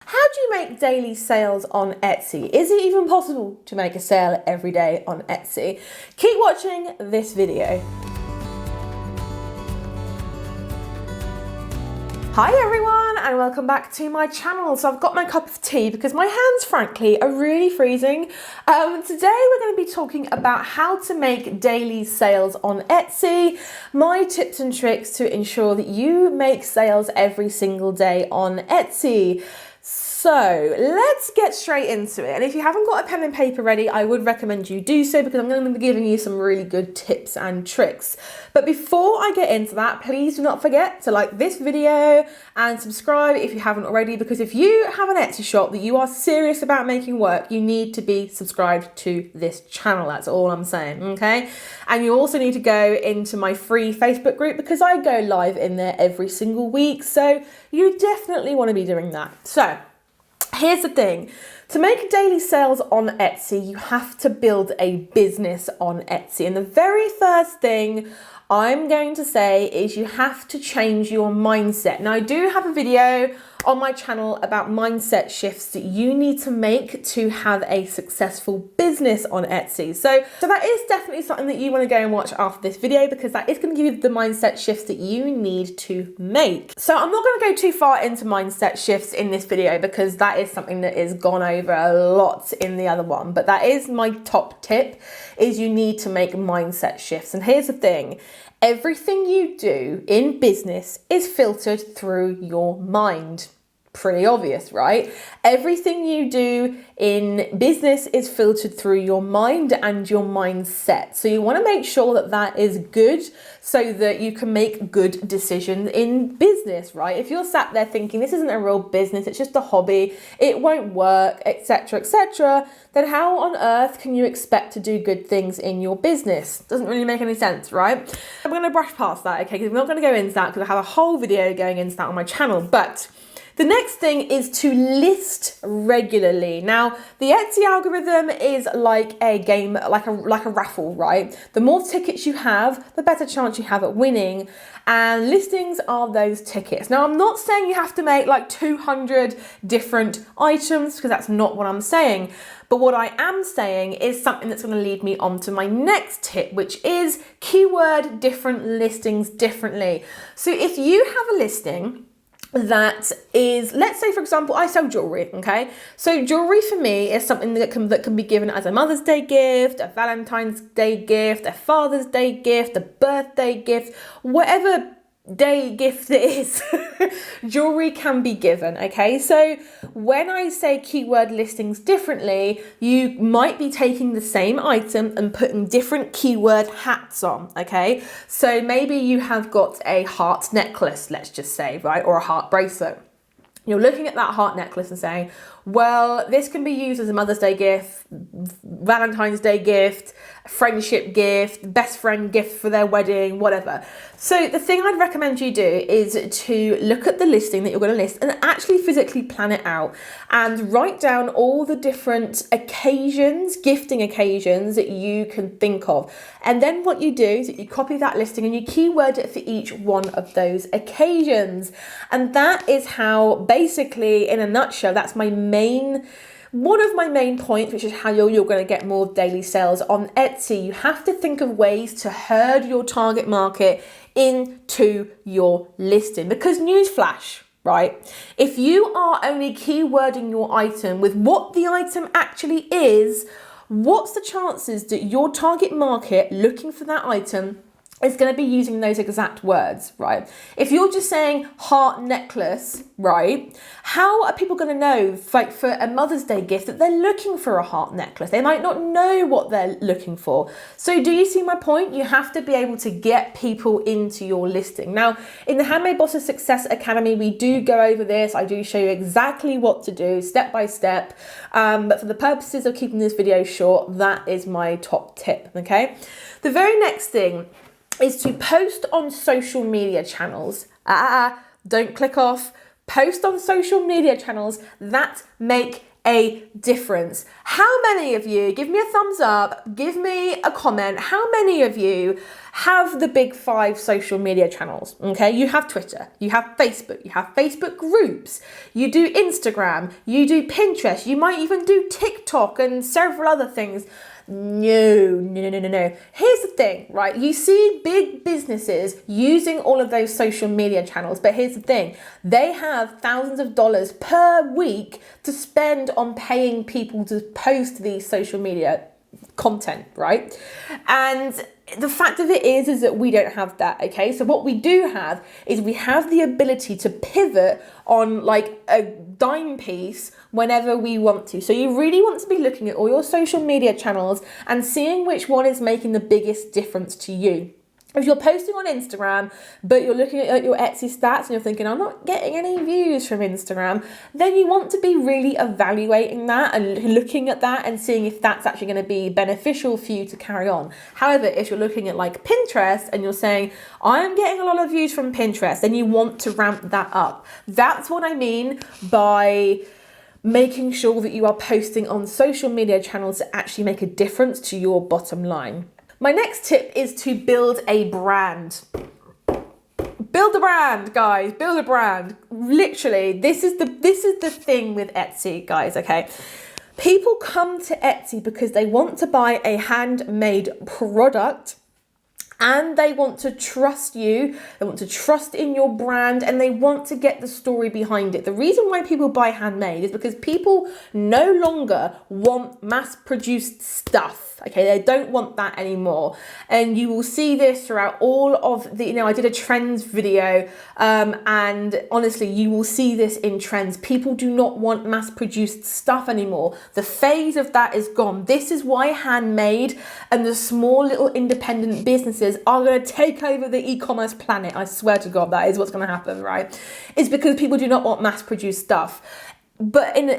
How do you make daily sales on Etsy? Is it even possible to make a sale every day on Etsy? Keep watching this video. Hi everyone and welcome back to my channel. So I've got my cup of tea because my hands frankly are really freezing. Today we're going to be talking about how to make daily sales on Etsy, my tips and tricks to ensure that you make sales every single day on Etsy. So let's get straight into it. And if you haven't got a pen and paper ready, I would recommend you do so because I'm going to be giving you some really good tips and tricks. But before I get into that, please do not forget to like this video and subscribe if you haven't already, because if you have an Etsy shop that you are serious about making work, you need to be subscribed to this channel. That's all I'm saying, okay? And you also need to go into my free Facebook group because I go live in there every single week. So you definitely want to be doing that. So here's the thing, to make daily sales on Etsy, you have to build a business on Etsy. And the very first thing I'm going to say is you have to change your mindset. Now, I do have a video on my channel about mindset shifts that you need to make to have a successful business on Etsy. So that is definitely something that you want to go and watch after this video because that is going to give you the mindset shifts that you need to make. So I'm not going to go too far into mindset shifts in this video because that is something that is gone over a lot in the other one. But that is my top tip, is you need to make mindset shifts. And here's the thing. Everything you do in business is filtered through your mind. Pretty obvious, right? Everything you do in business is filtered through your mind and your mindset. So you want to make sure that that is good so that you can make good decisions in business, right? If you're sat there thinking this isn't a real business, it's just a hobby, it won't work, etc., then how on earth can you expect to do good things in your business? Doesn't really make any sense, right? I'm going to brush past that, okay? Because we're not going to go into that because I have a whole video going into that on my channel, but the next thing is to list regularly. Now, the Etsy algorithm is like a game, like a raffle, right? The more tickets you have, the better chance you have at winning. And listings are those tickets. Now, I'm not saying you have to make like 200 different items because that's not what I'm saying. But what I am saying is something that's going to lead me on to my next tip, which is keyword different listings differently. So if you have a listing that is, let's say for example, I sell jewelry, okay? So jewelry for me is something that can be given as a Mother's Day gift, a Valentine's Day gift, a Father's Day gift, a birthday gift, whatever day gift it is, jewelry can be given, okay? So when I say keyword listings differently, you might be taking the same item and putting different keyword hats on, okay? So maybe you have got a heart necklace, let's just say, right? Or a heart bracelet. You're looking at that heart necklace and saying, well, this can be used as a Mother's Day gift, Valentine's Day gift, friendship gift, best friend gift for their wedding, whatever. So the thing I'd recommend you do is to look at the listing that you're going to list and actually physically plan it out and write down all the different occasions, gifting occasions that you can think of. And then what you do is that you copy that listing and you keyword it for each one of those occasions. And that is how, basically, in a nutshell, that's one of my main points, which is how you're going to get more daily sales on Etsy. You have to think of ways to herd your target market into your listing, because newsflash, right? If you are only keywording your item with what the item actually is, what's the chances that your target market looking for that item is going to be using those exact words, right? If you're just saying heart necklace, right? How are people going to know, like for a Mother's Day gift, that they're looking for a heart necklace? They might not know what they're looking for. So do you see my point? You have to be able to get people into your listing. Now, in the Handmade Bosses Success Academy, we do go over this. I do show you exactly what to do step by step. But for the purposes of keeping this video short, that is my top tip, okay? The very next thing is to post on social media channels. Don't click off. Post on social media channels that make a difference. How many of you, give me a thumbs up, give me a comment, how many of you have the big 5 social media channels, okay? You have Twitter, you have Facebook groups, you do Instagram, you do Pinterest, you might even do TikTok and several other things. No. Here's the thing, right? You see big businesses using all of those social media channels, but here's the thing. They have thousands of dollars per week to spend on paying people to post these social media content, right? And the fact of it is that we don't have that, okay? So what we do have is we have the ability to pivot on like a dime piece whenever we want to. So you really want to be looking at all your social media channels and seeing which one is making the biggest difference to you. If you're posting on Instagram, but you're looking at your Etsy stats and you're thinking, I'm not getting any views from Instagram, then you want to be really evaluating that and looking at that and seeing if that's actually going to be beneficial for you to carry on. However, if you're looking at like Pinterest and you're saying, I am getting a lot of views from Pinterest, then you want to ramp that up. That's what I mean by making sure that you are posting on social media channels that actually make a difference to your bottom line. My next tip is to build a brand. Build a brand, guys. Build a brand. Literally, this is the thing with Etsy, guys, okay? People come to Etsy because they want to buy a handmade product and they want to trust you, they want to trust in your brand, and they want to get the story behind it. The reason why people buy handmade is because people no longer want mass-produced stuff. Okay, they don't want that anymore. And you will see this throughout all of the, I did a trends video, and honestly, you will see this in trends. People do not want mass-produced stuff anymore. The phase of that is gone. This is why handmade and the small little independent businesses are going to take over the e-commerce planet. I swear to God, that is what's going to happen, right? It's because people do not want mass-produced stuff. But in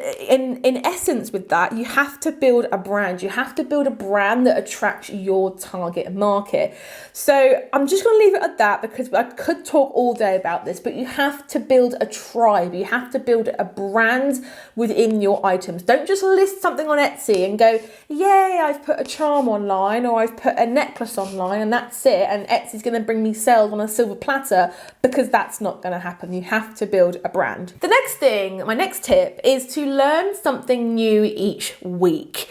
essence with that, you have to build a brand. You have to build a brand that attracts your target market. So I'm just going to leave it at that because I could talk all day about this, but you have to build a tribe. You have to build a brand within your items. Don't just list something on Etsy and go, yay, I've put a charm online or I've put a necklace online and that's it. And Etsy's going to bring me sales on a silver platter, because that's not going to happen. You have to build a brand. The next thing, my next tip, is to learn something new each week.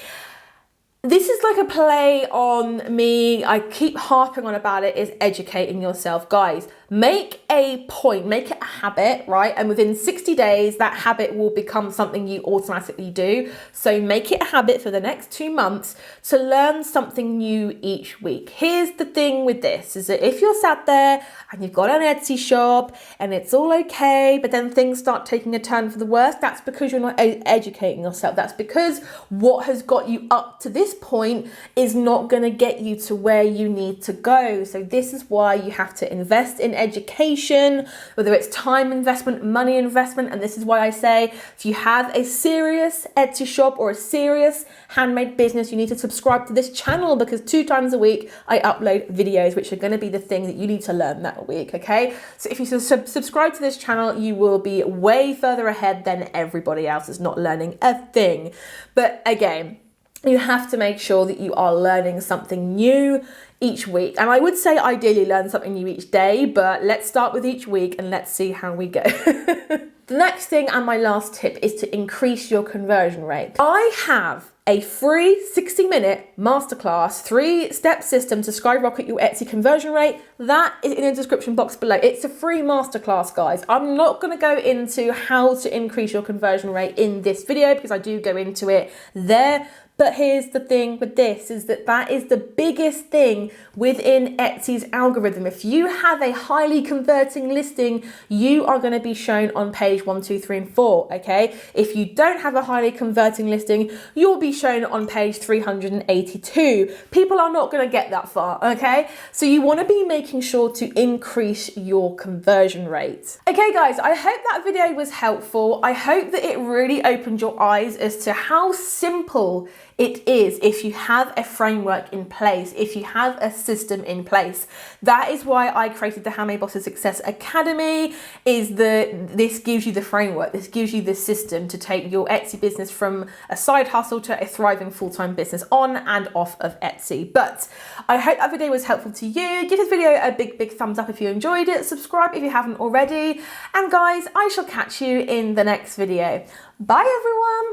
This is like a play on me, I keep harping on about it, is educating yourself. Guys, make a point, make it a habit, right? And within 60 days, that habit will become something you automatically do. So make it a habit for the next 2 months to learn something new each week. Here's the thing with this, is that if you're sat there and you've got an Etsy shop and it's all okay, but then things start taking a turn for the worse, that's because you're not educating yourself. That's because what has got you up to this point is not going to get you to where you need to go. So this is why you have to invest in education, whether it's time investment, money investment. And this is why I say, if you have a serious Etsy shop or a serious handmade business, you need to subscribe to this channel, because 2 times a week I upload videos which are going to be the things that you need to learn that week. Okay, so if you subscribe to this channel, you will be way further ahead than everybody else is not learning a thing. But again, you have to make sure that you are learning something new each week. And I would say ideally learn something new each day, but let's start with each week and let's see how we go. The next thing and my last tip is to increase your conversion rate. I have a free 60-minute masterclass, 3-step system to skyrocket your Etsy conversion rate. That is in the description box below. It's a free masterclass, guys. I'm not going to go into how to increase your conversion rate in this video because I do go into it there. But here's the thing with this, is that is the biggest thing within Etsy's algorithm. If you have a highly converting listing, you are going to be shown on page 1, 2, 3, and 4, okay? If you don't have a highly converting listing, you'll be shown on page 382. People are not going to get that far, okay? So you want to be making sure to increase your conversion rate. Okay, guys, I hope that video was helpful. I hope that it really opened your eyes as to how simple It is if you have a framework in place, if you have a system in place. That is why I created the Handmade Bosses Success Academy, this gives you the framework, this gives you the system to take your Etsy business from a side hustle to a thriving full-time business on and off of Etsy. But I hope that video was helpful to you. Give this video a big thumbs up if you enjoyed it. Subscribe if you haven't already. And guys, I shall catch you in the next video. Bye everyone.